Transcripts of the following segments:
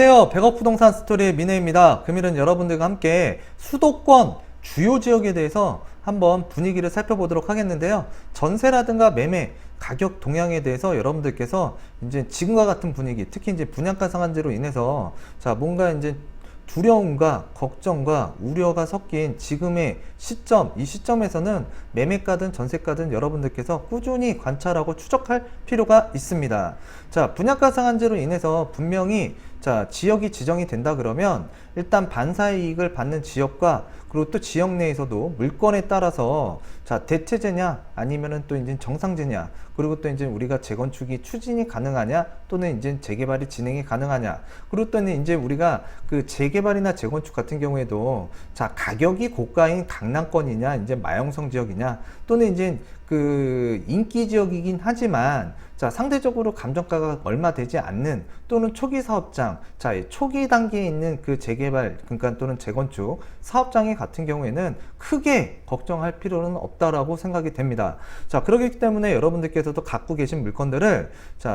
안녕하세요. 백억부동산 스토리의 민혜입니다. 금일은 여러분들과 함께 수도권 주요 지역에 대해서 한번 분위기를 살펴보도록 하겠는데요. 전세라든가 매매, 가격 동향에 대해서 여러분들께서 이제 지금과 같은 분위기, 특히 이제 분양가 상한제로 인해서 뭔가 이제 두려움과 걱정과 우려가 섞인 지금의 시점, 이 시점에서는 매매가든 전세가든 여러분들께서 꾸준히 관찰하고 추적할 필요가 있습니다. 분양가 상한제로 인해서 분명히 지역이 지정이 된다 그러면 일단 반사의 이익을 받는 지역과 그리고 또 지역 내에서도 물건에 따라서 대체제냐 아니면은 또 이제 정상제냐, 그리고 또 이제 우리가 재건축이 추진이 가능하냐 또는 이제 재개발이 진행이 가능하냐, 그리고 또 이제 우리가 그 재개발이나 재건축 같은 경우에도 가격이 고가인 강남권이냐 이제 마용성 지역이냐 또는 이제 그 인기 지역이긴 하지만 상대적으로 감정가가 얼마 되지 않는 또는 초기 사업장, 초기 단계에 있는 그 재개발 그러니까 또는 재건축 사업장이 같은 경우에는 크게 걱정할 필요는 없다라고 생각이 됩니다. 그렇기 때문에 여러분들께서도 갖고 계신 물건들을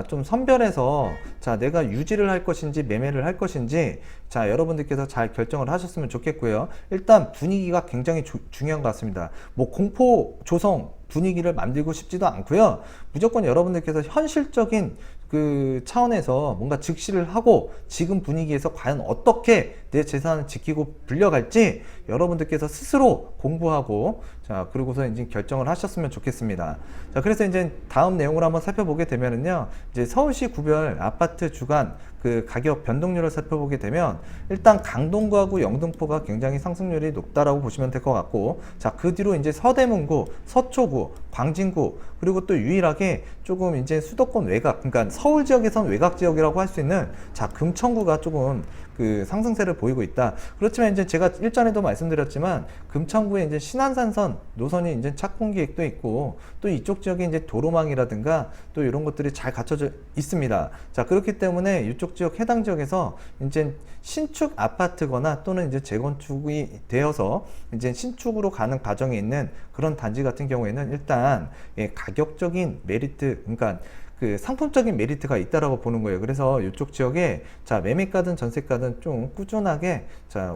좀 선별해서 내가 유지를 할 것인지 매매를 할 것인지 여러분들께서 잘 결정을 하셨으면 좋겠고요. 일단 분위기가 굉장히 중요한 것 같습니다. 뭐 공포 조성 분위기를 만들고 싶지도 않고요. 무조건 여러분들께서 현실적인 그 차원에서 뭔가 즉시를 하고 지금 분위기에서 과연 어떻게 내 재산을 지키고 불려갈지 여러분들께서 스스로 공부하고 그리고서 이제 결정을 하셨으면 좋겠습니다. 그래서 이제 다음 내용을 한번 살펴보게 되면은요, 이제 서울시 구별 아파트 주간 그 가격 변동률을 살펴보게 되면 일단 강동구하고 영등포가 굉장히 상승률이 높다라고 보시면 될 것 같고, 그 뒤로 이제 서대문구, 서초구, 광진구, 그리고 또 유일하게 조금 이제 수도권 외곽, 그러니까 서울 지역에선 외곽 지역이라고 할 수 있는 금천구가 조금 그 상승세를 보이고 있다. 그렇지만 이제 제가 일전에도 말씀드렸지만 금천구에 이제 신안산선 노선이 이제 착공 계획도 있고 또 이쪽 지역에 이제 도로망이라든가 또 이런 것들이 잘 갖춰져 있습니다. 그렇기 때문에 이쪽 지역 해당 지역에서 이제 신축 아파트거나 또는 이제 재건축이 되어서 이제 신축으로 가는 과정에 있는 그런 단지 같은 경우에는 일단 가격적인 메리트, 그러니까 그 상품적인 메리트가 있다라고 보는 거예요. 그래서 이쪽 지역에 매매가든 전세가든 좀 꾸준하게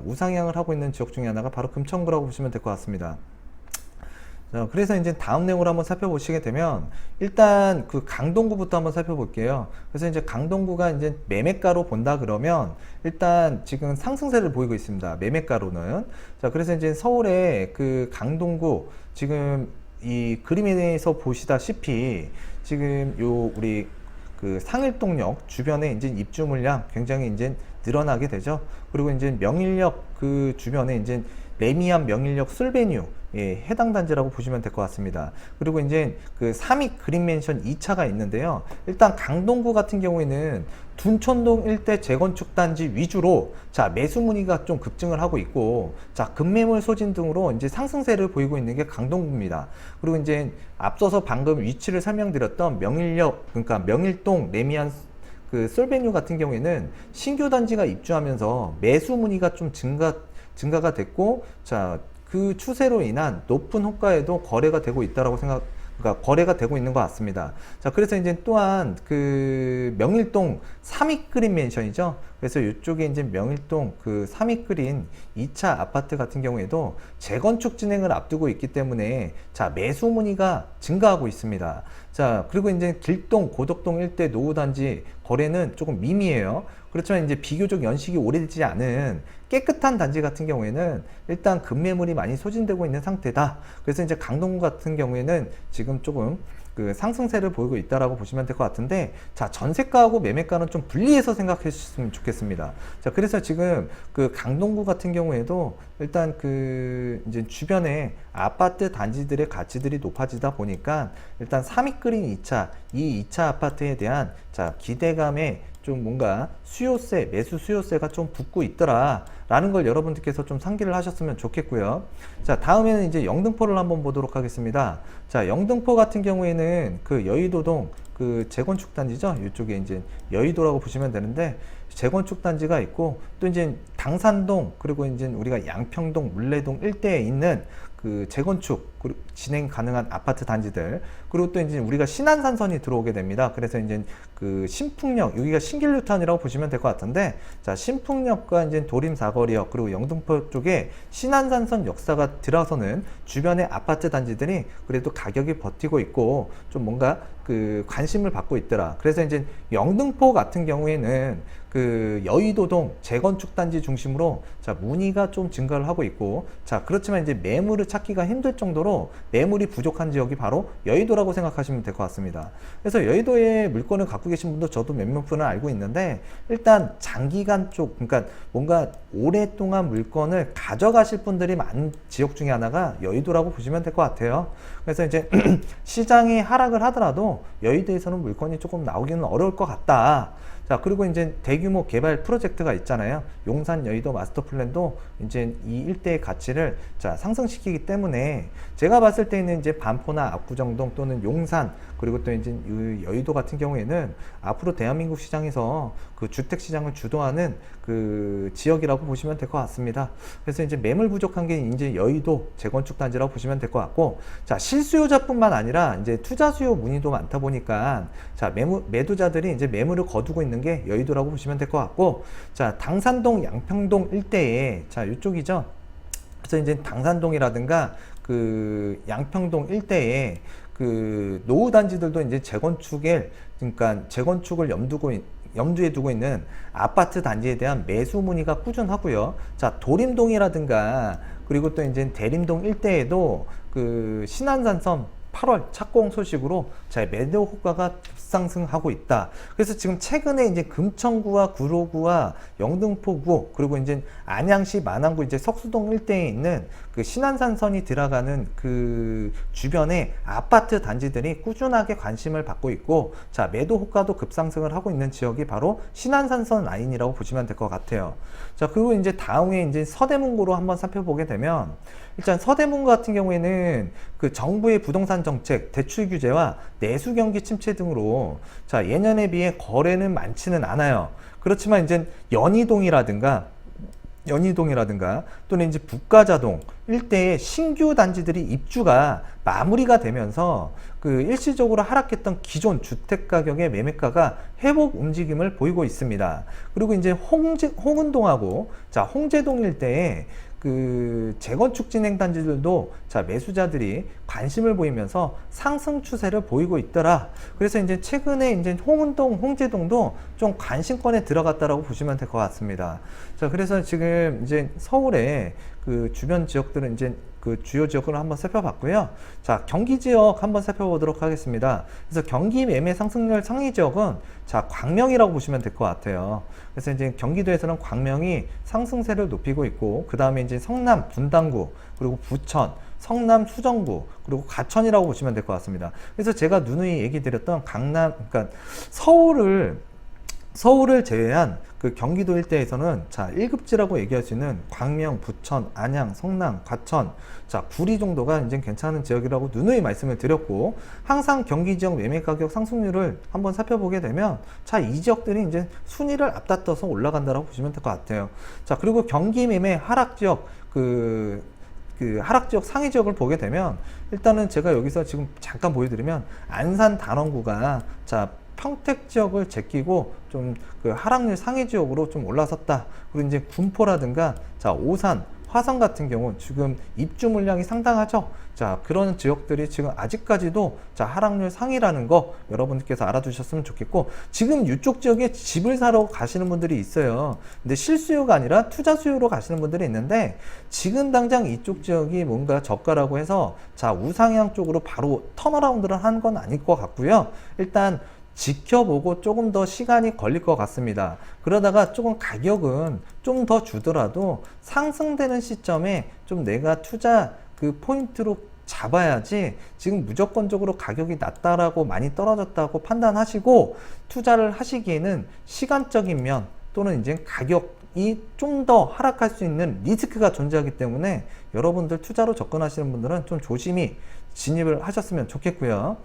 우상향을 하고 있는 지역 중에 하나가 바로 금천구라고 보시면 될 것 같습니다. 그래서 이제 다음 내용을 한번 살펴보시게 되면 일단 그 강동구부터 한번 살펴볼게요. 그래서 이제 강동구가 이제 매매가로 본다 그러면 일단 지금 상승세를 보이고 있습니다. 매매가로는. 그래서 이제 서울의 그 강동구 지금 이 그림에서 보시다시피 지금 요 우리 그 상일동역 주변에 이제 입주 물량 굉장히 이제 늘어나게 되죠. 그리고 이제 명일역 그 주변에 이제 레미안 명일역 술베뉴 해당 단지라고 보시면 될 것 같습니다. 그리고 이제 그 삼익 그린맨션 2차가 있는데요. 일단 강동구 같은 경우에는 둔촌동 일대 재건축 단지 위주로 매수 문의가 좀 급증을 하고 있고 급매물 소진 등으로 이제 상승세를 보이고 있는 게 강동구입니다. 그리고 이제 앞서서 방금 위치를 설명드렸던 명일역, 그러니까 명일동 레미안 그 솔베뉴 같은 경우에는 신규 단지가 입주하면서 매수 문의가 좀 증가가 됐고 그 추세로 인한 높은 호가에도 거래가 되고 있다라고 그러니까 거래가 되고 있는 것 같습니다. 그래서 이제 또한 그 명일동 삼익그린 맨션이죠. 그래서 이쪽에 이제 명일동 그 삼익그린 2차 아파트 같은 경우에도 재건축 진행을 앞두고 있기 때문에 매수 문의가 증가하고 있습니다. 그리고 이제 길동, 고덕동 일대 노후단지 거래는 조금 미미해요. 그렇지만 이제 비교적 연식이 오래되지 않은 깨끗한 단지 같은 경우에는 일단 급매물이 많이 소진되고 있는 상태다. 그래서 이제 강동구 같은 경우에는 지금 조금 그 상승세를 보이고 있다라고 보시면 될 것 같은데, 전세가하고 매매가는 좀 분리해서 생각해 주셨으면 좋겠습니다. 그래서 지금 그 강동구 같은 경우에도 일단 그 이제 주변에 아파트 단지들의 가치들이 높아지다 보니까 일단 삼익그린 2차, 이 2차 아파트에 대한 기대감에 좀 뭔가 수요세, 매수 수요세가 좀 붙고 있더라 라는 걸 여러분들께서 좀 상기를 하셨으면 좋겠고요. 다음에는 이제 영등포를 한번 보도록 하겠습니다. 영등포 같은 경우에는 그 여의도동 그 재건축 단지죠. 이쪽에 이제 여의도라고 보시면 되는데 재건축 단지가 있고 또 이제 당산동 그리고 이제 우리가 양평동, 물레동 일대에 있는 그 재건축 진행 가능한 아파트 단지들, 그리고 또 이제 우리가 신안산선이 들어오게 됩니다. 그래서 이제 그 신풍역, 여기가 신길뉴타운이라고 보시면 될 것 같은데, 자, 신풍역과 이제 도림사거리역 그리고 영등포 쪽에 신안산선 역사가 들어서는 주변의 아파트 단지들이 그래도 가격이 버티고 있고 좀 뭔가 그 관심을 받고 있더라. 그래서 이제 영등포 같은 경우에는 그 여의도동 재건축 단지 중심으로 자 문의가 좀 증가를 하고 있고, 자 그렇지만 이제 매물을 찾기가 힘들 정도로 매물이 부족한 지역이 바로 여의도라고 생각하시면 될 것 같습니다. 그래서 여의도에 물건을 갖고 계신 분도 저도 몇몇 분을 알고 있는데, 일단 장기간 쪽, 그러니까 뭔가 오랫동안 물건을 가져가실 분들이 많은 지역 중에 하나가 여의도라고 보시면 될 것 같아요. 그래서 이제 시장이 하락을 하더라도 여의도에서는 물건이 조금 나오기는 어려울 것 같다. 자, 그리고 이제 대규모 개발 프로젝트가 있잖아요. 용산 여의도 마스터 플랜도 이제 이 일대의 가치를 자, 상승시키기 때문에 제가 봤을 때는 이제 반포나 압구정동 또는 용산 그리고 또 이제 여의도 같은 경우에는 앞으로 대한민국 시장에서 그 주택 시장을 주도하는 그 지역이라고 보시면 될 것 같습니다. 그래서 이제 매물 부족한 게 이제 여의도 재건축 단지라고 보시면 될 것 같고, 자, 실수요자뿐만 아니라 이제 투자 수요 문의도 많다 보니까 자, 매도자들이 이제 매물을 거두고 있는 게 여의도라고 보시면 될 것 같고, 자, 당산동, 양평동 일대에 자, 이쪽이죠. 그래서 이제 당산동이라든가 그 양평동 일대에 그 노후 단지들도 이제 그러니까 재건축을 염두에 두고 있는 아파트 단지에 대한 매수 문의가 꾸준하고요. 자, 도림동이라든가 그리고 또 이제 대림동 일대에도 그 신안산선 8월 착공 소식으로 자, 매도 효과가 급상승하고 있다. 그래서 지금 최근에 이제 금천구와 구로구와 영등포구 그리고 이제 안양시 만안구 이제 석수동 일대에 있는 그 신안산선이 들어가는 그 주변에 아파트 단지들이 꾸준하게 관심을 받고 있고, 자, 매도 효과도 급상승을 하고 있는 지역이 바로 신안산선 라인이라고 보시면 될 것 같아요. 자, 그리고 이제 다음에 이제 서대문구로 한번 살펴보게 되면, 일단 서대문구 같은 경우에는 그 정부의 부동산 정책, 대출 규제와 내수 경기 침체 등으로 자, 예년에 비해 거래는 많지는 않아요. 그렇지만 이제 연희동이라든가 또는 이제 북가자동 일대의 신규 단지들이 입주가 마무리가 되면서 그 일시적으로 하락했던 기존 주택 가격의 매매가가 회복 움직임을 보이고 있습니다. 그리고 이제 홍은동하고 자, 홍제동 일대에 그 재건축 진행 단지들도 자, 매수자들이 관심을 보이면서 상승 추세를 보이고 있더라. 그래서 이제 최근에 이제 홍은동, 홍제동도 좀 관심권에 들어갔다라고 보시면 될 것 같습니다. 자, 그래서 지금 이제 서울의 그 주변 지역들은 이제 그 주요 지역을 한번 살펴봤고요. 자, 경기 지역 한번 살펴보도록 하겠습니다. 그래서 경기 매매 상승률 상위 지역은 자, 광명이라고 보시면 될 것 같아요. 그래서 이제 경기도에서는 광명이 상승세를 높이고 있고, 그 다음에 이제 성남 분당구 그리고 부천, 성남 수정구 그리고 가천이라고 보시면 될 것 같습니다. 그래서 제가 누누이 얘기 드렸던 강남, 그러니까 서울을 제외한 그 경기도 일대에서는 자, 1급지라고 얘기할 수 있는 광명, 부천, 안양, 성남, 과천, 자, 구리 정도가 이제 괜찮은 지역이라고 누누이 말씀을 드렸고, 항상 경기 지역 매매 가격 상승률을 한번 살펴보게 되면 자, 이 지역들이 이제 순위를 앞다퉈서 올라간다라고 보시면 될 것 같아요. 자, 그리고 경기 매매 하락 지역 그 하락 지역 상위 지역을 보게 되면, 일단은 제가 여기서 지금 잠깐 보여드리면 안산 단원구가 자, 평택 지역을 제끼고 좀 그 하락률 상위 지역으로 좀 올라섰다. 그리고 이제 군포라든가 자, 오산, 화성 같은 경우 지금 입주 물량이 상당하죠. 자, 그런 지역들이 지금 아직까지도 자, 하락률 상위라는 거 여러분들께서 알아두셨으면 좋겠고, 지금 이쪽 지역에 집을 사러 가시는 분들이 있어요. 근데 실수요가 아니라 투자 수요로 가시는 분들이 있는데, 지금 당장 이쪽 지역이 뭔가 저가라고 해서 자, 우상향 쪽으로 바로 턴어라운드를 한 건 아닐 것 같고요. 일단 지켜보고 조금 더 시간이 걸릴 것 같습니다. 그러다가 조금 가격은 좀 더 주더라도 상승되는 시점에 좀 내가 투자 그 포인트로 잡아야지, 지금 무조건적으로 가격이 낮다라고 많이 떨어졌다고 판단하시고 투자를 하시기에는 시간적인 면 또는 이제 가격이 좀 더 하락할 수 있는 리스크가 존재하기 때문에 여러분들 투자로 접근하시는 분들은 좀 조심히 진입을 하셨으면 좋겠고요.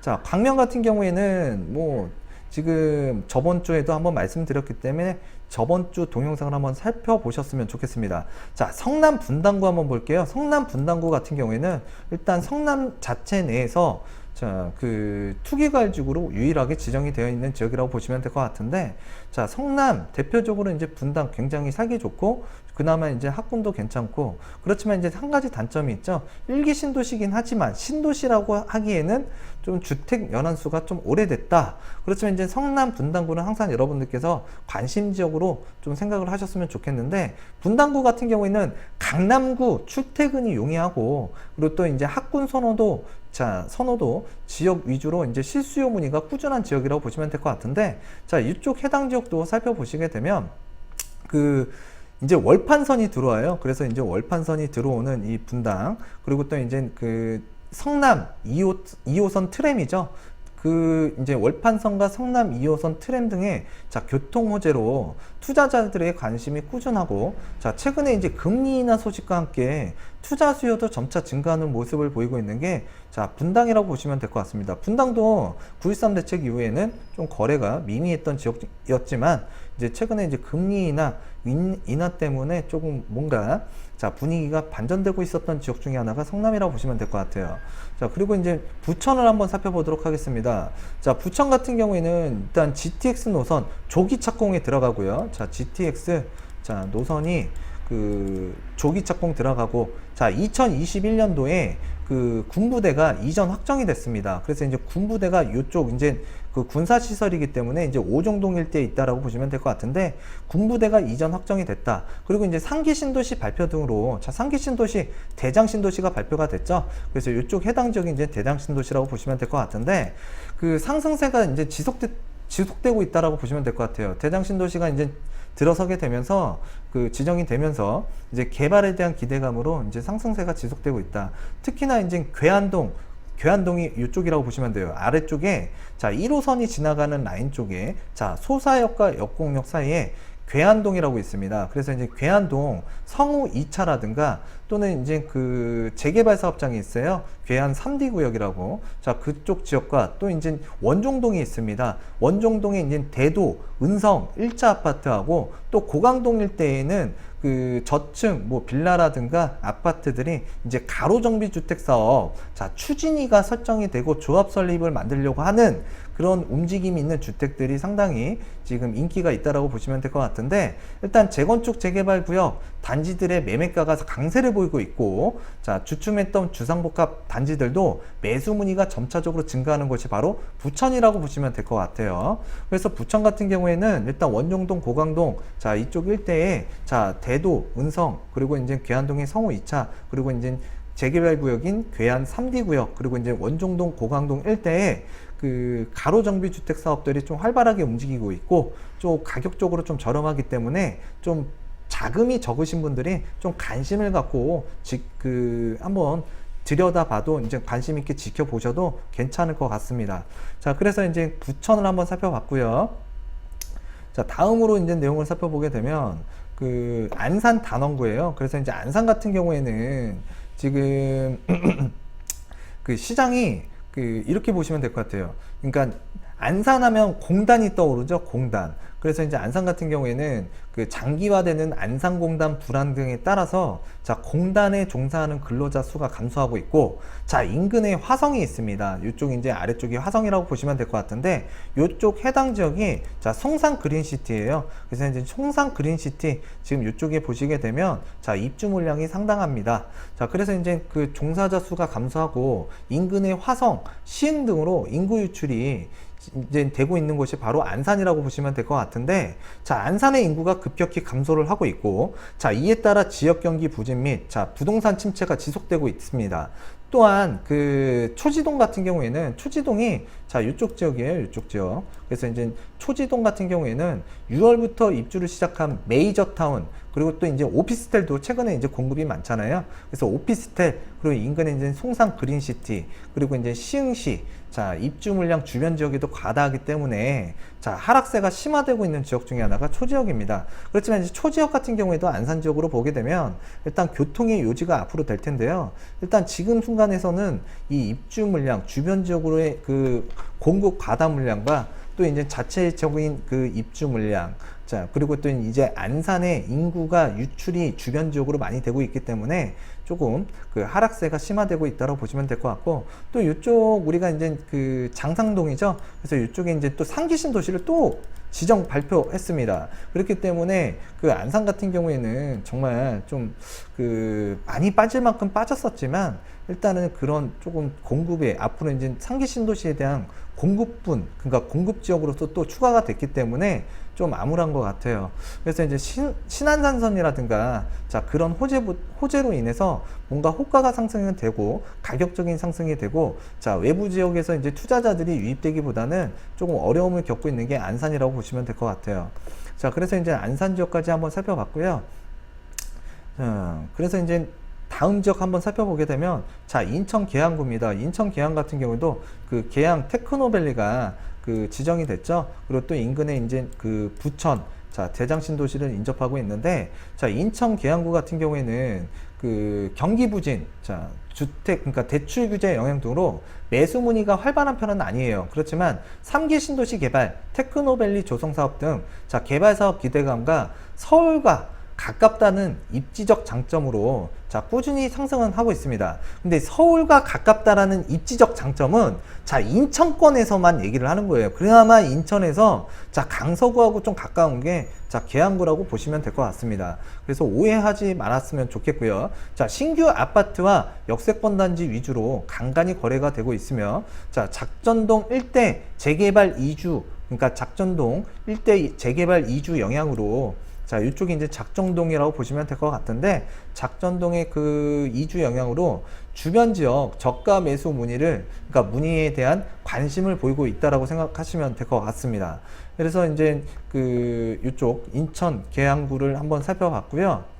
자, 광명 같은 경우에는 뭐 지금 저번 주에도 한번 말씀드렸기 때문에 저번 주 동영상을 한번 살펴보셨으면 좋겠습니다. 자, 성남 분당구 한번 볼게요. 성남 분당구 같은 경우에는 일단 성남 자체 내에서 자, 그 투기과열지구로 유일하게 지정이 되어 있는 지역이라고 보시면 될 것 같은데, 자, 성남 대표적으로 이제 분당 굉장히 살기 좋고, 그나마 이제 학군도 괜찮고, 그렇지만 이제 한 가지 단점이 있죠. 일기 신도시긴 하지만 신도시라고 하기에는 좀 주택 연한수가 좀 오래됐다. 그렇지만 이제 성남 분당구는 항상 여러분들께서 관심 지역으로 좀 생각을 하셨으면 좋겠는데, 분당구 같은 경우에는 강남구 출퇴근이 용이하고, 그리고 또 이제 학군 선호도, 자, 선호도 지역 위주로 이제 실수요 문의가 꾸준한 지역이라고 보시면 될 것 같은데, 자, 이쪽 해당 지역도 살펴보시게 되면 그 이제 월판선이 들어와요. 그래서 이제 월판선이 들어오는 이 분당, 그리고 또 이제 그 성남 2호선 트램이죠. 그 이제 월판선과 성남 2호선 트램 등의 자, 교통 호재로 투자자들의 관심이 꾸준하고, 자, 최근에 이제 금리 인하 소식과 함께 투자 수요도 점차 증가하는 모습을 보이고 있는 게 자, 분당이라고 보시면 될 것 같습니다. 분당도 9.13 대책 이후에는 좀 거래가 미미했던 지역이었지만 이제 최근에 이제 금리 인하 때문에 조금 뭔가 자, 분위기가 반전되고 있었던 지역 중에 하나가 성남이라고 보시면 될 것 같아요. 자, 그리고 이제 부천을 한번 살펴보도록 하겠습니다. 자, 부천 같은 경우에는 일단 GTX 노선 조기 착공에 들어가고요. 자, GTX 자, 노선이 그 조기 착공 들어가고, 자, 2021년도에 그 군부대가 이전 확정이 됐습니다. 그래서 이제 군부대가 이쪽 이제 그 군사시설이기 때문에 이제 오종동 일대에 있다라고 보시면 될 것 같은데, 군부대가 이전 확정이 됐다. 그리고 이제 상기 신도시 발표 등으로, 자, 상기 신도시, 대장 신도시가 발표가 됐죠. 그래서 이쪽 해당 지역이 이제 대장 신도시라고 보시면 될 것 같은데, 그 상승세가 이제 지속되고 있다라고 보시면 될 것 같아요. 대장 신도시가 이제 들어서게 되면서 그 지정이 되면서 이제 개발에 대한 기대감으로 이제 상승세가 지속되고 있다. 특히나 이제 괴한동이 이쪽이라고 보시면 돼요. 아래쪽에 자, 1호선이 지나가는 라인 쪽에 자, 소사역과 역곡역 사이에 괴한동이라고 있습니다. 그래서 이제 괴한동 성우 2차라든가 또는 이제 그 재개발 사업장이 있어요. 괴한 3D 구역이라고. 자, 그쪽 지역과 또 이제 원종동이 있습니다. 원종동에 이제 대도, 은성 1차 아파트하고 또 고강동 일대에는 그 저층 뭐 빌라라든가 아파트들이 이제 가로정비 주택 사업 자, 추진위가 설정이 되고 조합 설립을 만들려고 하는 그런 움직임이 있는 주택들이 상당히 지금 인기가 있다라고 보시면 될 것 같은데, 일단 재건축 재개발 구역 단지들의 매매가가 강세를 보이고 있고, 자, 주춤했던 주상복합 단지들도 매수 문의가 점차적으로 증가하는 곳이 바로 부천이라고 보시면 될 것 같아요. 그래서 부천 같은 경우에는 일단 원종동, 고강동 자, 이쪽 일대에 자, 대도, 은성, 그리고 이제 괴한동의 성우 2차, 그리고 이제 재개발 구역인 괴한 3D 구역, 그리고 이제 원종동, 고강동 일대에 그 가로정비 주택 사업들이 좀 활발하게 움직이고 있고, 좀 가격적으로 좀 저렴하기 때문에 좀 자금이 적으신 분들이 좀 관심을 갖고 한번 들여다봐도 이제 관심 있게 지켜보셔도 괜찮을 것 같습니다. 자, 그래서 이제 부천을 한번 살펴봤고요. 자, 다음으로 이제 내용을 살펴보게 되면 그 안산 단원구예요. 그래서 이제 안산 같은 경우에는 지금 그 시장이 그 이렇게 보시면 될 것 같아요. 그러니까 안산하면 공단이 떠오르죠. 공단. 그래서 이제 안산 같은 경우에는 그 장기화되는 안산공단 불안 등에 따라서 자, 공단에 종사하는 근로자 수가 감소하고 있고, 자, 인근에 화성이 있습니다. 이쪽 이제 아래쪽이 화성이라고 보시면 될 것 같은데, 이쪽 해당 지역이 자, 송산 그린시티예요. 그래서 이제 송산 그린시티 지금 이쪽에 보시게 되면 자, 입주 물량이 상당합니다. 자, 그래서 이제 그 종사자 수가 감소하고 인근의 화성, 시흥 등으로 인구 유출이 이제 되고 있는 곳이 바로 안산이라고 보시면 될 것 같은데, 자, 안산의 인구가 급격히 감소를 하고 있고, 자, 이에 따라 지역 경기 부진 및 자, 부동산 침체가 지속되고 있습니다. 또한 그 초지동 같은 경우에는 초지동이 자, 이쪽 지역이에요. 이쪽 지역. 그래서 이제 초지동 같은 경우에는 6월부터 입주를 시작한 메이저 타운, 그리고 또 이제 오피스텔도 최근에 이제 공급이 많잖아요. 그래서 오피스텔, 그리고 인근에 이제 송산 그린시티, 그리고 이제 시흥시, 자, 입주 물량 주변 지역에도 과다하기 때문에 자, 하락세가 심화되고 있는 지역 중에 하나가 초지역입니다. 그렇지만 이제 초지역 같은 경우에도 안산 지역으로 보게 되면 일단 교통의 요지가 앞으로 될 텐데요. 일단 지금 순간에서는 이 입주 물량 주변 지역으로의 그 공급 과다 물량과 또 이제 자체적인 그 입주 물량, 자, 그리고 또 이제 안산의 인구가 유출이 주변 지역으로 많이 되고 있기 때문에 조금 그 하락세가 심화되고 있다고 보시면 될 것 같고, 또 이쪽 우리가 이제 그 장상동이죠. 그래서 이쪽에 이제 또 상기 신도시를 또 지정 발표했습니다. 그렇기 때문에 그 안산 같은 경우에는 정말 좀 그 많이 빠질 만큼 빠졌었지만, 일단은 그런 조금 공급에 앞으로 이제 상기 신도시에 대한 공급분, 그러니까 공급 지역으로서 또 추가가 됐기 때문에 좀 암울한 것 같아요. 그래서 이제 신안산선이라든가 자 그런 호재로 인해서 뭔가 호가가 상승이 되고 가격적인 상승이 되고, 자 외부 지역에서 이제 투자자들이 유입되기보다는 조금 어려움을 겪고 있는 게 안산이라고 보시면 될 것 같아요. 자 그래서 이제 안산 지역까지 한번 살펴봤고요. 그래서 이제 다음 지역 한번 살펴보게 되면, 자 인천 계양구입니다. 인천 계양 같은 경우도 그 계양 테크노밸리가 그 지정이 됐죠. 그리고 또 인근에 이제 그 부천, 자 대장 신도시를 인접하고 있는데, 자 인천 계양구 같은 경우에는 그 경기 부진, 자 주택 그러니까 대출 규제 영향 등으로 매수 문의가 활발한 편은 아니에요. 그렇지만 3기 신도시 개발, 테크노밸리 조성 사업 등 자 개발 사업 기대감과 서울과 가깝다는 입지적 장점으로 자 꾸준히 상승은 하고 있습니다. 근데 서울과 가깝다라는 입지적 장점은 자 인천권에서만 얘기를 하는 거예요. 그나마 인천에서 자 강서구하고 좀 가까운 게 자 계양구라고 보시면 될 것 같습니다. 그래서 오해하지 말았으면 좋겠고요. 자 신규 아파트와 역세권 단지 위주로 간간히 거래가 되고 있으며, 자 작전동 일대 재개발 2주, 그러니까 작전동 일대 재개발 2주 영향으로 자, 이쪽이 이제 작전동이라고 보시면 될 것 같은데, 작전동의 그 이주 영향으로 주변 지역 저가 매수 문의를, 그러니까 문의에 대한 관심을 보이고 있다라고 생각하시면 될 것 같습니다. 그래서 이제 그 이쪽 인천 계양구를 한번 살펴봤고요.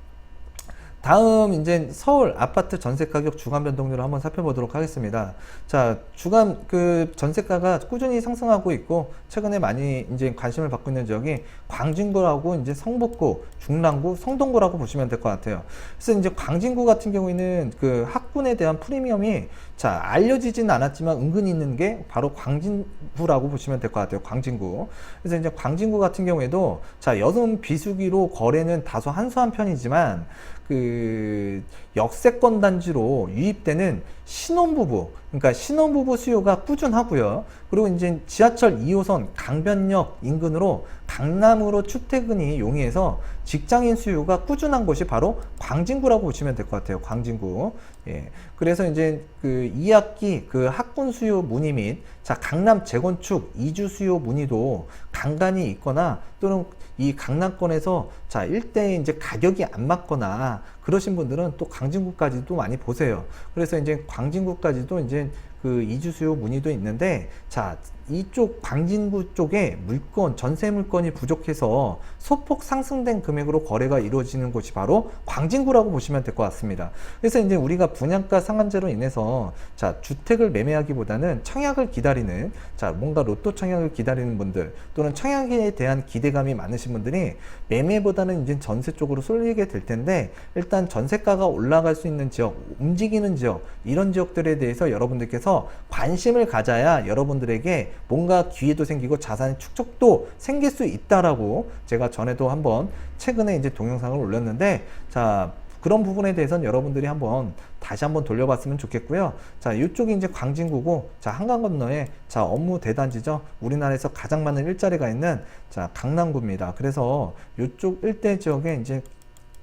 다음 이제 서울 아파트 전세 가격 주간 변동률을 한번 살펴보도록 하겠습니다. 자, 주간 그 전세가가 꾸준히 상승하고 있고, 최근에 많이 이제 관심을 받고 있는 지역이 광진구라고 이제 성북구, 중랑구, 성동구라고 보시면 될 것 같아요. 그래서 이제 광진구 같은 경우에는 그 학군에 대한 프리미엄이 자 알려지진 않았지만 은근히 있는 게 바로 광진구라고 보시면 될 것 같아요. 광진구. 그래서 이제 광진구 같은 경우에도 자 여름 비수기로 거래는 다소 한수한 편이지만, 그 역세권 단지로 유입되는 신혼부부, 그러니까 신혼부부 수요가 꾸준하고요. 그리고 이제 지하철 2호선 강변역 인근으로 강남으로 출퇴근이 용이해서 직장인 수요가 꾸준한 곳이 바로 광진구라고 보시면 될 것 같아요. 광진구. 예. 그래서 이제 그 2학기 그 학군 수요 문의 및 자 강남 재건축 이주 수요 문의도 간간히 있거나, 또는 이 강남권에서 자 일대에 이제 가격이 안 맞거나 그러신 분들은 또 광진구까지도 많이 보세요. 그래서 이제 광진구까지도 이제 그 이주 수요 문의도 있는데, 자 이쪽 광진구 쪽에 물건 전세 물건이 부족해서 소폭 상승된 금액으로 거래가 이루어지는 곳이 바로 광진구라고 보시면 될 것 같습니다. 그래서 이제 우리가 분양가 상한제로 인해서 자 주택을 매매하기보다는 청약을 기다리는, 자 뭔가 로또 청약을 기다리는 분들, 또는 청약에 대한 기대감이 많으신 분들이 매매보다는 이제 전세 쪽으로 쏠리게 될 텐데, 일단 전세가가 올라갈 수 있는 지역, 움직이는 지역, 이런 지역들에 대해서 여러분들께서 관심을 가져야 여러분들에게 뭔가 기회도 생기고 자산의 축적도 생길 수 있다라고 제가 전에도 한번 최근에 이제 동영상을 올렸는데, 자 그런 부분에 대해서는 여러분들이 한번 다시 한번 돌려봤으면 좋겠고요. 자 이쪽이 이제 광진구고, 자 한강 건너에 자 업무 대단지죠. 우리나라에서 가장 많은 일자리가 있는 자 강남구입니다. 그래서 이쪽 일대 지역에 이제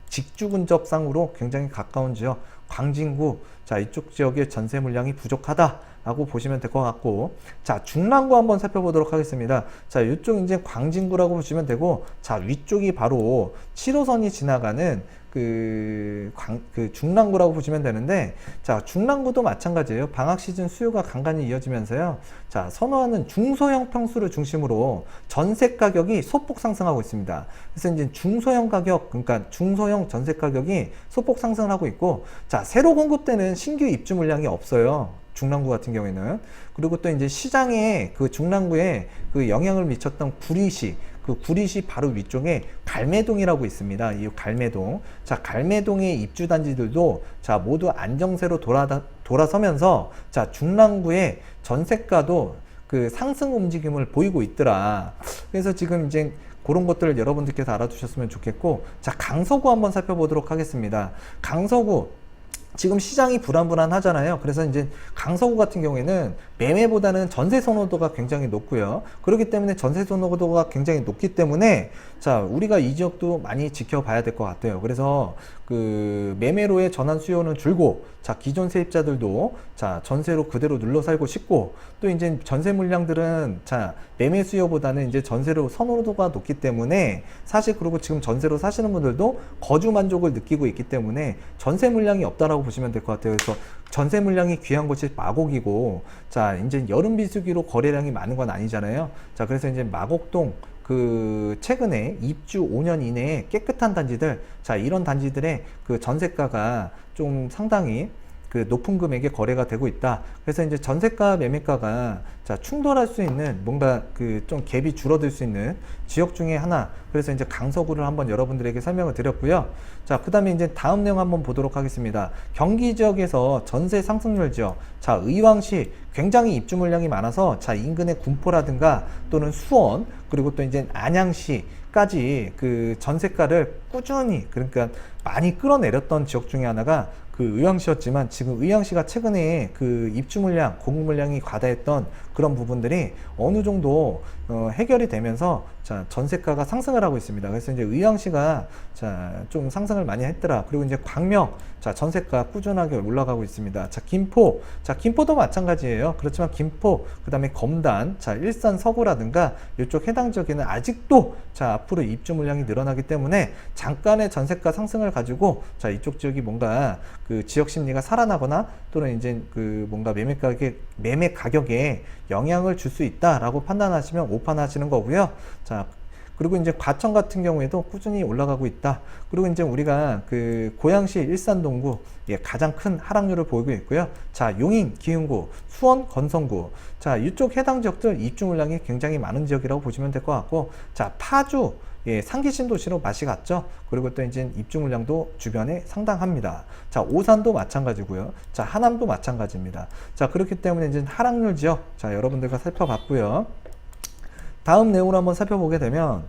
직주 근접상으로 굉장히 가까운 지역 광진구, 자 이쪽 지역의 전세 물량이 부족하다 라고 보시면 될 것 같고, 자 중랑구 한번 살펴보도록 하겠습니다. 자 이쪽 이제 광진구라고 보시면 되고, 자 위쪽이 바로 7호선이 지나가는 그 중랑구라고 보시면 되는데, 자 중랑구도 마찬가지예요. 방학 시즌 수요가 간간히 이어지면서요, 자 선호하는 중소형 평수를 중심으로 전세 가격이 소폭 상승하고 있습니다. 그래서 이제 중소형 가격, 그러니까 중소형 전세 가격이 소폭 상승을 하고 있고, 자 새로 공급되는 신규 입주 물량이 없어요. 중랑구 같은 경우에는. 그리고 또 이제 시장에 그 중랑구에 그 영향을 미쳤던 구리시, 그 구리시 바로 위쪽에 갈매동이라고 있습니다. 이 갈매동. 자, 갈매동의 입주 단지들도 자, 모두 안정세로 돌아서면서 자, 중랑구의 전세가도 그 상승 움직임을 보이고 있더라. 그래서 지금 이제 그런 것들을 여러분들께서 알아두셨으면 좋겠고, 자, 강서구 한번 살펴보도록 하겠습니다. 강서구 지금 시장이 불안불안하잖아요. 그래서 이제 강서구 같은 경우에는 매매보다는 전세 선호도가 굉장히 높고요. 그렇기 때문에 전세 선호도가 굉장히 높기 때문에 자, 우리가 이 지역도 많이 지켜봐야 될 것 같아요. 그래서 그 매매로의 전환 수요는 줄고, 자, 기존 세입자들도 자, 전세로 그대로 눌러 살고 싶고, 또 이제 전세 물량들은 자, 매매 수요보다는 이제 전세로 선호도가 높기 때문에 사실, 그리고 지금 전세로 사시는 분들도 거주 만족을 느끼고 있기 때문에 전세 물량이 없다라고 보시면 될 것 같아요. 그래서 전세 물량이 귀한 곳이 마곡이고, 자, 이제 여름 비수기로 거래량이 많은 건 아니잖아요. 자, 그래서 이제 마곡동 그 최근에 입주 5년 이내에 깨끗한 단지들, 자, 이런 단지들의 그 전세가가 좀 상당히 그 높은 금액에 거래가 되고 있다. 그래서 이제 전세가 매매가가 자, 충돌할 수 있는 뭔가 그 좀 갭이 줄어들 수 있는 지역 중에 하나. 그래서 이제 강서구를 한번 여러분들에게 설명을 드렸고요. 자, 그 다음에 이제 다음 내용 한번 보도록 하겠습니다. 경기 지역에서 전세 상승률 지역. 자, 의왕시 굉장히 입주 물량이 많아서 자, 인근의 군포라든가 또는 수원, 그리고 또 이제 안양시까지 그 전세가를 꾸준히, 그러니까 많이 끌어내렸던 지역 중에 하나가 그 의왕시였지만, 지금 의왕시가 최근에 그 입주 물량, 공급 물량이 과다했던 그런 부분들이 어느 정도 해결이 되면서 자, 전세가가 상승을 하고 있습니다. 그래서 이제 의왕시가 자, 좀 상승을 많이 했더라. 그리고 이제 광명, 자, 전세가 꾸준하게 올라가고 있습니다. 자, 김포, 자, 김포도 마찬가지예요. 그렇지만 김포, 그 다음에 검단, 자, 일산 서구라든가 이쪽 해당 지역에는 아직도 자, 앞으로 입주 물량이 늘어나기 때문에 잠깐의 전세가 상승을 가지고 자, 이쪽 지역이 뭔가 그 지역 심리가 살아나거나 또는 이제 그 뭔가 매매 가격에 영향을 줄 수 있다라고 판단하시면 오판하시는 거고요. 자, 그리고 이제 과천 같은 경우에도 꾸준히 올라가고 있다. 그리고 이제 우리가 그 고양시 일산 동구, 예, 가장 큰 하락률을 보이고 있고요. 자, 용인 기흥구, 수원 건성구, 자, 이쪽 해당 지역들 입주 물량이 굉장히 많은 지역이라고 보시면 될 것 같고, 자, 파주, 예, 상기 신도시로 맛이 갔죠. 그리고 또 이제 입주 물량도 주변에 상당합니다. 자, 오산도 마찬가지고요. 자, 하남도 마찬가지입니다. 자, 그렇기 때문에 이제 하락률 지역, 자, 여러분들과 살펴봤고요. 다음 내용을 한번 살펴보게 되면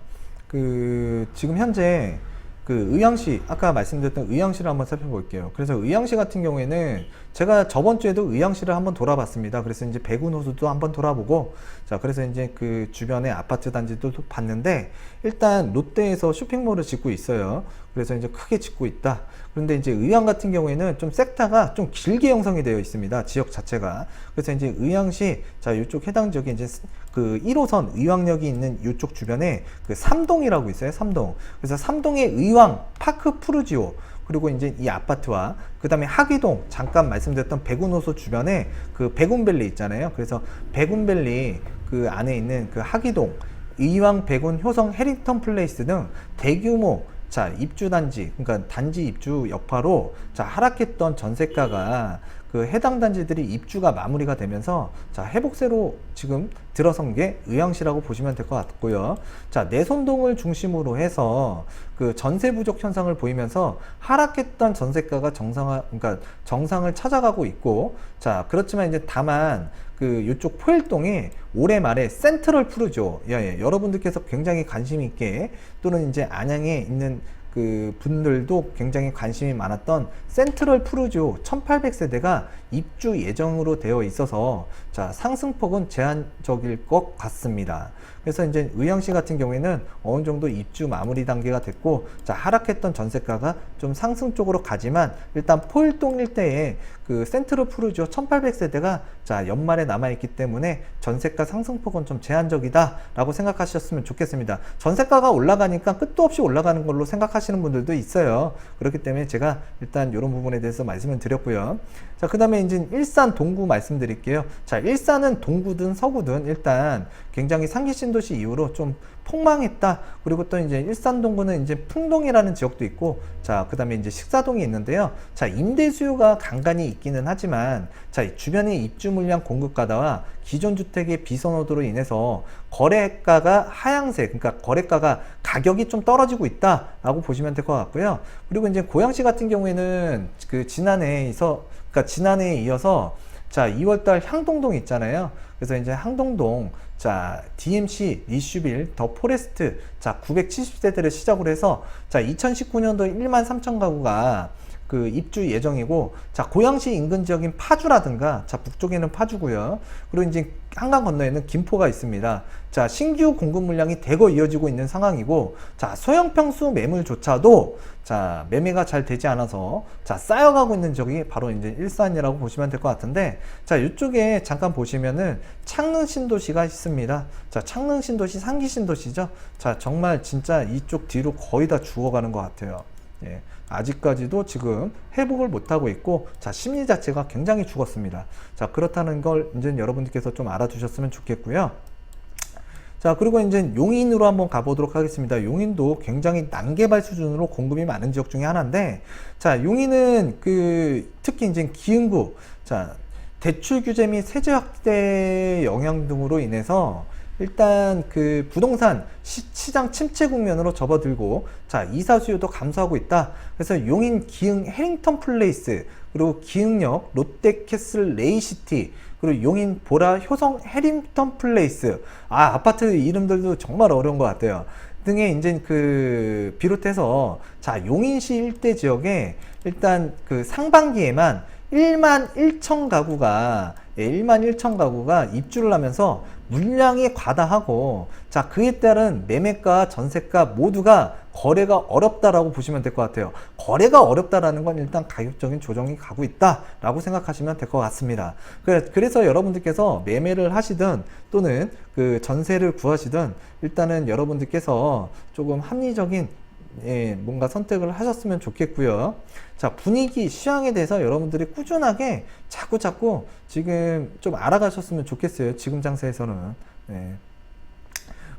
그 지금 현재 그 의왕시, 아까 말씀드렸던 의왕시를 한번 살펴볼게요. 그래서 의왕시 같은 경우에는 제가 저번 주에도 의왕시를 한번 돌아봤습니다. 그래서 이제 백운호수도 한번 돌아보고, 자, 그래서 이제 그 주변에 아파트 단지도 봤는데, 일단 롯데에서 쇼핑몰을 짓고 있어요. 그래서 이제 크게 짓고 있다. 그런데 이제 의왕 같은 경우에는 좀 섹터가 좀 길게 형성이 되어 있습니다. 지역 자체가. 그래서 이제 의왕시, 자, 이쪽 해당 지역에 이제 그 1호선 의왕역이 있는 이쪽 주변에 그 삼동이라고 있어요. 삼동. 그래서 삼동의 의왕 파크 푸르지오, 그리고 이제 이 아파트와 그 다음에 하기동, 잠깐 말씀드렸던 백운호수 주변에 그 백운밸리 있잖아요. 그래서 백운밸리 그 안에 있는 그 하기동, 의왕, 백운, 효성, 해링턴 플레이스 등 대규모 자, 입주 단지, 그러니까 단지 입주 여파로 자, 하락했던 전세가가 그 해당 단지들이 입주가 마무리가 되면서 자, 회복세로 지금 들어선 게 의왕시라고 보시면 될 것 같고요. 자, 내손동을 중심으로 해서 그 전세 부족 현상을 보이면서 하락했던 전세가가 그러니까 정상을 찾아가고 있고, 자, 그렇지만 이제 다만 그 이쪽 포일동에 올해 말에 센트럴 푸르지오, 예, 여러분들께서 굉장히 관심 있게, 또는 이제 안양에 있는 그 분들도 굉장히 관심이 많았던 센트럴 푸르지오 1800세대가 입주 예정으로 되어 있어서 자, 상승폭은 제한적일 것 같습니다. 그래서 이제 의왕시 같은 경우에는 어느 정도 입주 마무리 단계가 됐고, 자, 하락했던 전세가가 좀 상승 쪽으로 가지만 일단 포일동 일대에 그 센트럴 푸르지오 1800세대가 자, 연말에 남아있기 때문에 전세가 상승폭은 좀 제한적이다 라고 생각하셨으면 좋겠습니다. 전세가가 올라가니까 끝도 없이 올라가는 걸로 생각하시는 분들도 있어요. 그렇기 때문에 제가 일단 이런 부분에 대해서 말씀을 드렸고요. 자, 그 다음에 이제 일산 동구 말씀드릴게요. 자, 일산은 동구든 서구든 일단 굉장히 상기 신도시 이후로 좀 폭망했다. 그리고 또 이제 일산 동구는 이제 풍동이라는 지역도 있고, 자, 그 다음에 이제 식사동이 있는데요. 자, 임대 수요가 간간히 있기는 하지만, 자, 주변의 입주 물량 공급 과다와 기존 주택의 비선호도로 인해서 거래가가 하향세, 그러니까 거래가가 가격이 좀 떨어지고 있다라고 보시면 될 것 같고요. 그리고 이제 고양시 같은 경우에는 그 지난해에 이어서 자, 2월달 향동동 있잖아요. 그래서 이제 향동동, 자, DMC, 리슈빌, 더 포레스트, 자, 970세대를 시작으로 해서, 자, 2019년도 1만 3천 가구가 그 입주 예정이고, 자, 고양시 인근 지역인 파주라든가, 자, 북쪽에는 파주고요. 그리고 이제 한강 건너에는 김포가 있습니다. 자, 신규 공급 물량이 대거 이어지고 있는 상황이고, 자, 소형평수 매물조차도, 자, 매매가 잘 되지 않아서, 자, 쌓여가고 있는 지역이 바로 이제 일산이라고 보시면 될 것 같은데, 자, 이쪽에 잠깐 보시면은 창릉 신도시가 있습니다. 자, 창릉 신도시, 상기 신도시죠. 자, 정말 진짜 이쪽 뒤로 거의 다 죽어가는 것 같아요. 예, 아직까지도 지금 회복을 못하고 있고, 자, 심리 자체가 굉장히 죽었습니다. 자, 그렇다는 걸 이제 여러분들께서 좀 알아두셨으면 좋겠고요. 자, 그리고 이제 용인으로 한번 가보도록 하겠습니다. 용인도 굉장히 난개발 수준으로 공급이 많은 지역 중에 하나인데, 자, 용인은 특히 이제 기흥구, 자, 대출 규제 및 세제 확대 영향 등으로 인해서 일단 부동산 시장 침체 국면으로 접어들고, 자, 이사 수요도 감소하고 있다. 그래서 용인 기흥 해링턴 플레이스, 그리고 기흥역 롯데캐슬 레이시티, 그리고 용인 보라 효성 해링턴 플레이스, 아파트 이름들도 정말 어려운 것 같아요. 등에 이제 비롯해서, 자, 용인시 일대 지역에 일단 상반기에만 1만 1천 가구가 1만 1천 가구가 입주를 하면서 물량이 과다하고, 자, 그에 따른 매매가, 전세가 모두가 거래가 어렵다라고 보시면 될 것 같아요. 거래가 어렵다라는 건 일단 가격적인 조정이 가고 있다라고 생각하시면 될 것 같습니다. 그래서 여러분들께서 매매를 하시든 또는 전세를 구하시든 일단은 여러분들께서 조금 합리적인 뭔가 선택을 하셨으면 좋겠고요. 자, 분위기, 시황에 대해서 여러분들이 꾸준하게 자꾸 지금 좀 알아가셨으면 좋겠어요. 지금 장세에서는. 네.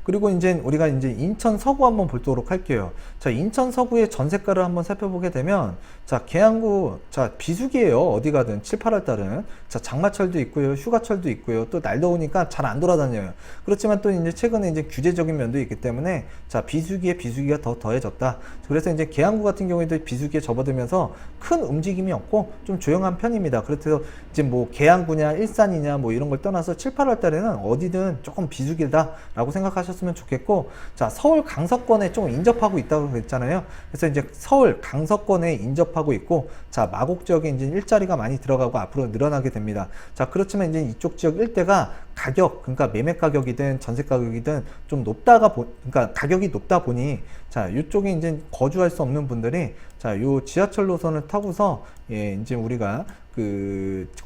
그리고 이제 우리가 이제 인천 서구 한번 보도록 할게요. 자, 인천 서구의 전세가를 한번 살펴보게 되면, 자, 계양구, 자, 비수기예요. 어디 가든 7, 8월 달은. 자, 장마철도 있고요. 휴가철도 있고요. 또 날 더우니까 잘 안 돌아다녀요. 그렇지만 또 이제 최근에 이제 규제적인 면도 있기 때문에, 자, 비수기에 비수기가 더 더해졌다. 그래서 이제 계양구 같은 경우에도 비수기에 접어들면서 큰 움직임이 없고 좀 조용한 편입니다. 그래서 이제 뭐 계양구냐 일산이냐 뭐 이런 걸 떠나서 7, 8월 달에는 어디든 조금 비수기다라고 생각하셨으면 좋겠고, 자, 서울 강서권에 좀 인접하고 있다고 그랬잖아요. 그래서 이제 서울 강서권에 인접하고 있고, 자, 마곡 지역에 이제 일자리가 많이 들어가고 앞으로 늘어나게 됩니다. 자, 그렇지만 이제 이쪽 지역 일대가 가격, 그러니까 매매 가격이든 전세 가격이든 좀 그러니까 가격이 높다 보니, 자, 이쪽에 이제 거주할 수 없는 분들이, 자, 요 지하철 노선을 타고서, 예, 이제 우리가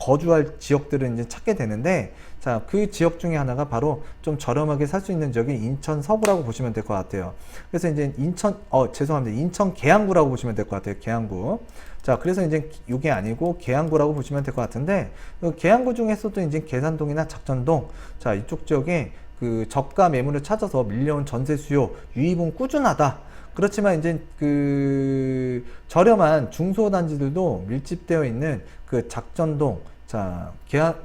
거주할 지역들을 이제 찾게 되는데, 자, 그 지역 중에 하나가 바로 좀 저렴하게 살 수 있는 지역이 인천 서구라고 보시면 될 것 같아요. 그래서 이제 죄송합니다. 인천 계양구라고 보시면 될 것 같아요. 계양구. 자, 그래서 이제 이게 아니고 계양구라고 보시면 될 것 같은데, 계양구 중에서도 이제 계산동이나 작전동, 자, 이쪽 지역에 저가 매물을 찾아서 밀려온 전세 수요 유입은 꾸준하다. 그렇지만 이제 저렴한 중소단지들도 밀집되어 있는 작전동, 자,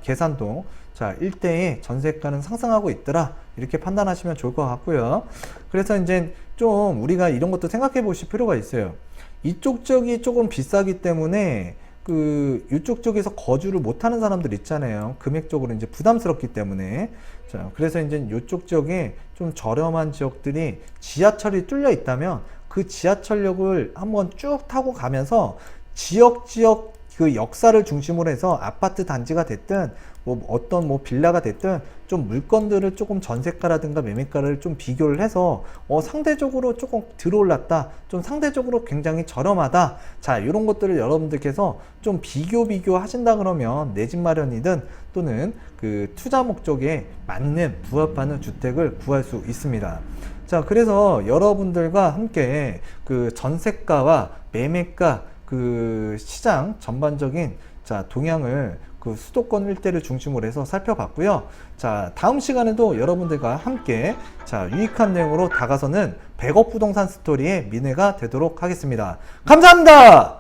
계산동, 자, 일대의 전세가는 상승하고 있더라. 이렇게 판단하시면 좋을 것 같고요. 그래서 이제 좀 우리가 이런 것도 생각해 보실 필요가 있어요. 이쪽 지역이 조금 비싸기 때문에 이쪽 쪽에서 거주를 못하는 사람들 있잖아요. 금액적으로 이제 부담스럽기 때문에. 자, 그래서 이제 이쪽 지역에 좀 저렴한 지역들이 지하철이 뚫려 있다면 그 지하철역을 한번 쭉 타고 가면서 지역 역사를 중심으로 해서 아파트 단지가 됐든 어떤 빌라가 됐든 좀 물건들을 조금 전세가라든가 매매가를 좀 비교를 해서 상대적으로 조금 들어올랐다, 좀 상대적으로 굉장히 저렴하다, 자, 이런 것들을 여러분들께서 좀 비교 하신다 그러면 내 집 마련이든 또는 투자 목적에 맞는 부합하는 주택을 구할 수 있습니다. 자, 그래서 여러분들과 함께 전세가와 매매가 시장 전반적인, 자, 동향을 수도권 일대를 중심으로 해서 살펴봤고요. 자, 다음 시간에도 여러분들과 함께, 자, 유익한 내용으로 다가서는 100억 부동산 스토리의 민혜가 되도록 하겠습니다. 감사합니다.